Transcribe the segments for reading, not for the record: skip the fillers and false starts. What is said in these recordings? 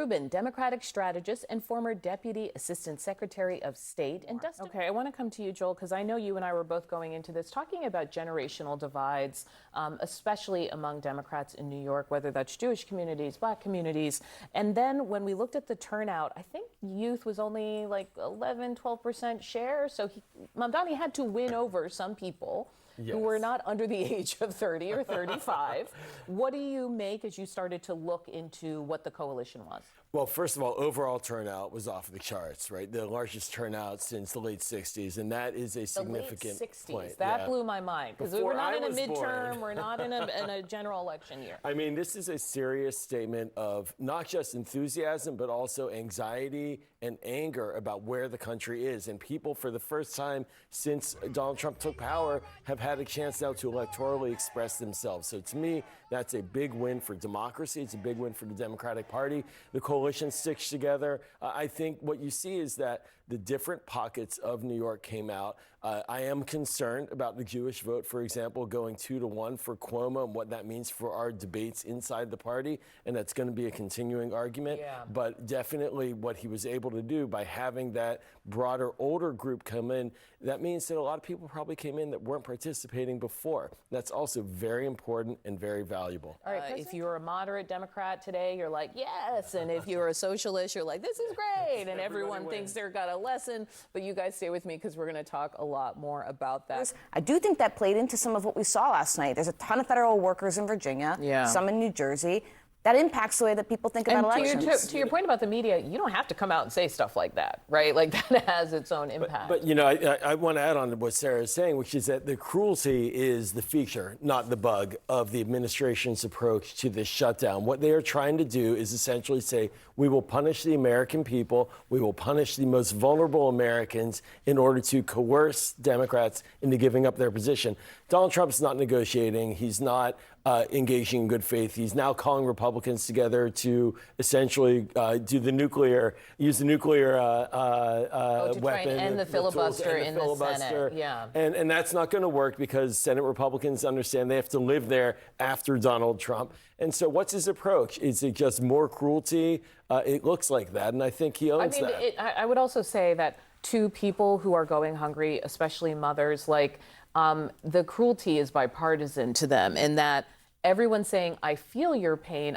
Rubin, Democratic strategist and former Deputy Assistant Secretary of State. And Dustin. Okay, I want to come to you, Joel, because I know you and I were both going into this talking about generational divides, especially among Democrats in New York, whether that's Jewish communities, Black communities. And then when we looked at the turnout, I think youth was only like 11, 12% share. So Mamdani had to win over some people. Yes. Who were not under the age of 30 or 35. What do you make as you started to look into what the coalition was? Well, first of all, overall turnout was off the charts, right? The largest turnout since the late 60s, and that is a significant the late 60s. point. That blew my mind, because we're not in a midterm, we're not in a general election year. I mean, this is a serious statement of not just enthusiasm, but also anxiety and anger about where the country is. And people, for the first time since Donald Trump took power, have had a chance now to electorally express themselves. So to me, that's a big win for democracy. It's a big win for the Democratic Party. The coalition sticks together. I think what you see is that the different pockets of New York came out. I am concerned about the Jewish vote, for example, going 2-1 for Cuomo and what that means for our debates inside the party. And that's going to be a continuing argument. Yeah. But definitely what he was able to do by having that broader, older group come in, that means that a lot of people probably came in that weren't participating before. That's also very important and very valuable. All right, if you're a moderate Democrat today, you're like, yes. And if you're a socialist, you're like, this is great. And everyone thinks they've got a lesson. But you guys stay with me, because we're going to talk a lot more about that. I do think that played into some of what we saw last night. There's a ton of federal workers in Virginia, some in New Jersey. That impacts the way that people think about elections. To your point about the media, you don't have to come out and say stuff like that, right? Like, that has its own impact. But you know, I want to add on to what Sarah is saying, which is that the cruelty is the feature, not the bug, of the administration's approach to this shutdown. What they are trying to do is essentially say, we will punish the American people, we will punish the most vulnerable Americans in order to coerce Democrats into giving up their position. Donald Trump's not negotiating. He's not engaging in good faith. He's now calling Republicans together to essentially use the nuclear to weapon. Try and end the filibuster in the Senate. Yeah. And that's not going to work, because Senate Republicans understand they have to live there after Donald Trump. And so what's his approach? Is it just more cruelty? It looks like that, and I think he owns that. I would also say that to people who are going hungry, especially mothers, like, the cruelty is bipartisan to them, in that everyone's saying, I feel your pain,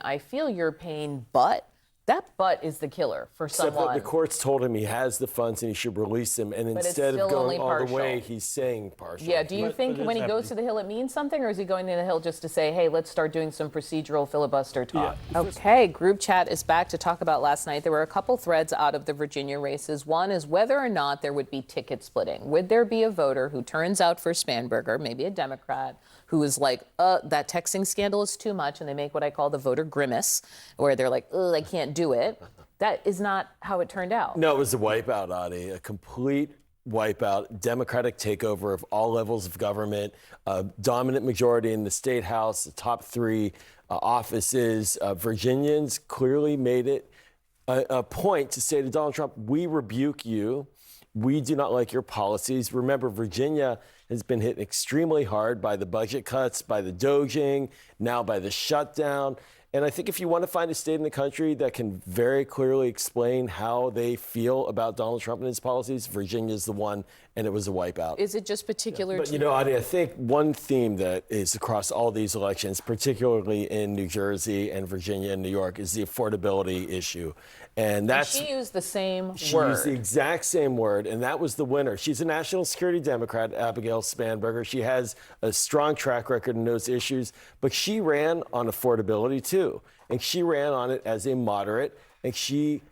but that but is the killer for someone. Except that the courts told him he has the funds and he should release them, and instead of going all the way, he's saying partial. Yeah, do you think when he goes to the Hill it means something, or is he going to the Hill just to say, hey, let's start doing some procedural filibuster talk? Yeah. Okay, group chat is back to talk about last night. There were a couple threads out of the Virginia races. One is whether or not there would be ticket splitting. Would there be a voter who turns out for Spanberger, maybe a Democrat, who is like, that texting scandal is too much, and they make what I call the voter grimace, where they're like, I can't do it. That is not how it turned out. No, it was a wipeout, Adi, a complete wipeout, Democratic takeover of all levels of government, a dominant majority in the state house, the top three offices. Virginians clearly made it a point to say to Donald Trump, we rebuke you. We do not like your policies. Remember, Virginia has been hit extremely hard by the budget cuts, by the doging, now by the shutdown. And I think if you want to find a state in the country that can very clearly explain how they feel about Donald Trump and his policies, Virginia's the one, and it was a wipeout. Is it just particular But, you know, Adi, I think one theme that is across all these elections, particularly in New Jersey and Virginia and New York, is the affordability issue. And that's... she used the same word. She used the exact same word, and that was the winner. She's a national security Democrat, Abigail Spanberger. She has a strong track record in those issues, but she ran on affordability, too. And she ran on it as a moderate, and she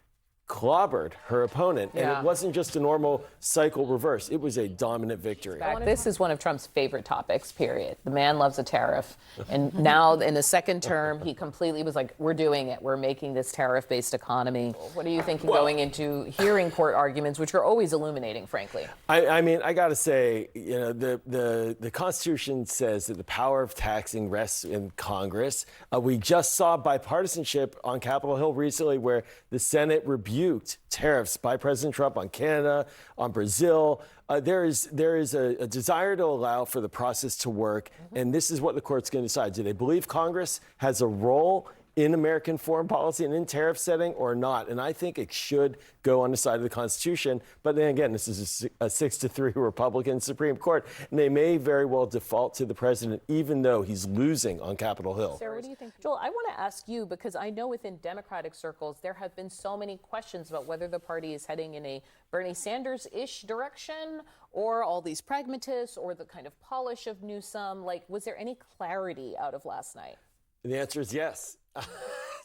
clobbered her opponent. And it wasn't just a normal cycle reverse. It was a dominant victory. This is one of Trump's favorite topics, period. The man loves a tariff. And now in the second term, he completely was like, we're doing it. We're making this tariff-based economy. What are you thinking going into hearing court arguments, which are always illuminating, frankly? I mean, I got to say, you know, the Constitution says that the power of taxing rests in Congress. We just saw bipartisanship on Capitol Hill recently, where the Senate rebuked tariffs by President Trump on Canada, on Brazil. There is a desire to allow for the process to work, and this is what the court's going to decide. Do they believe Congress has a role in American foreign policy and in tariff setting or not. And I think it should go on the side of the Constitution. But then again, this is a 6-3 Republican Supreme Court, and they may very well default to the president, even though he's losing on Capitol Hill. Sarah, what do you think? Joel, I want to ask you, because I know within Democratic circles, there have been so many questions about whether the party is heading in a Bernie Sanders-ish direction or all these pragmatists or the kind of polish of Newsom. Like, was there any clarity out of last night? And the answer is yes.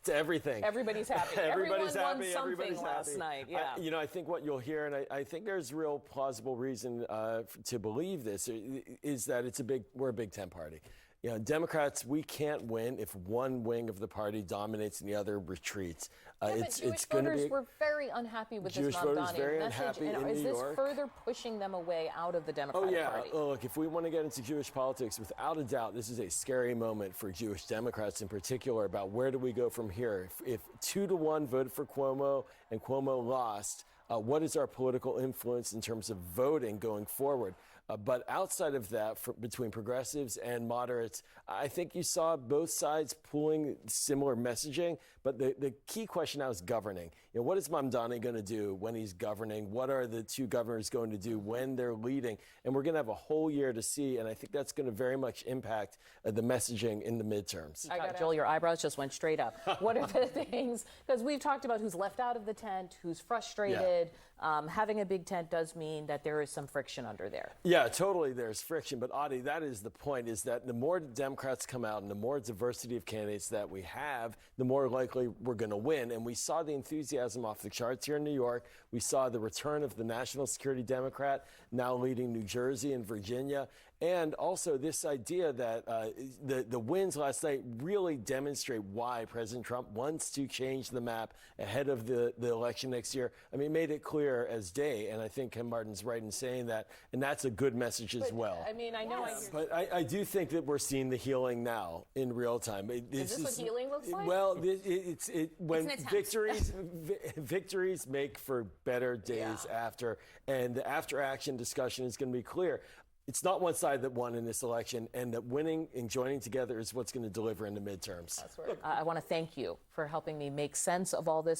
To everything. Everybody's happy. Everybody's Everyone happy. won something Everybody's last happy. night. Yeah. I think what you'll hear, and I think there's real plausible reason to believe this, is that we're a Big Ten party. You know, Democrats, we can't win if one wing of the party dominates and the other retreats. But Jewish voters were very unhappy with this Mamdani message. And is this further pushing them away out of the Democratic Party? Oh, look, if we want to get into Jewish politics, without a doubt, this is a scary moment for Jewish Democrats in particular about where do we go from here. If 2-1 voted for Cuomo and Cuomo lost, what is our political influence in terms of voting going forward? But outside of that, between progressives and moderates, I think you saw both sides pulling similar messaging. But the key question now is governing. You know, what is Mamdani going to do when he's governing? What are the two governors going to do when they're leading? And we're going to have a whole year to see. And I think that's going to very much impact the messaging in the midterms. Joel, your eyebrows just went straight up. What are the things? Because we've talked about who's left out of the tent, who's frustrated. Yeah. Having a big tent does mean that there is some friction under there. Yeah, totally. There's friction. But Adi, that is the point, is that the more Democrats come out and the more diversity of candidates that we have, the more likely we're going to win. And we saw the enthusiasm off the charts here in New York. We saw the return of the national security Democrat, now leading New Jersey and Virginia. And also this idea that the wins last night really demonstrate why President Trump wants to change the map ahead of the election next year. I mean, made it clear as day, and I think Ken Martin's right in saying that, and that's a good message as well. I mean, I know. Yes. But I do think that we're seeing the healing now in real time. Is this what healing looks like? Well, when victories make for better days after, and the after-action discussion is going to be clear. It's not one side that won in this election, and that winning and joining together is what's going to deliver in the midterms. That's right. I want to thank you for helping me make sense of all this.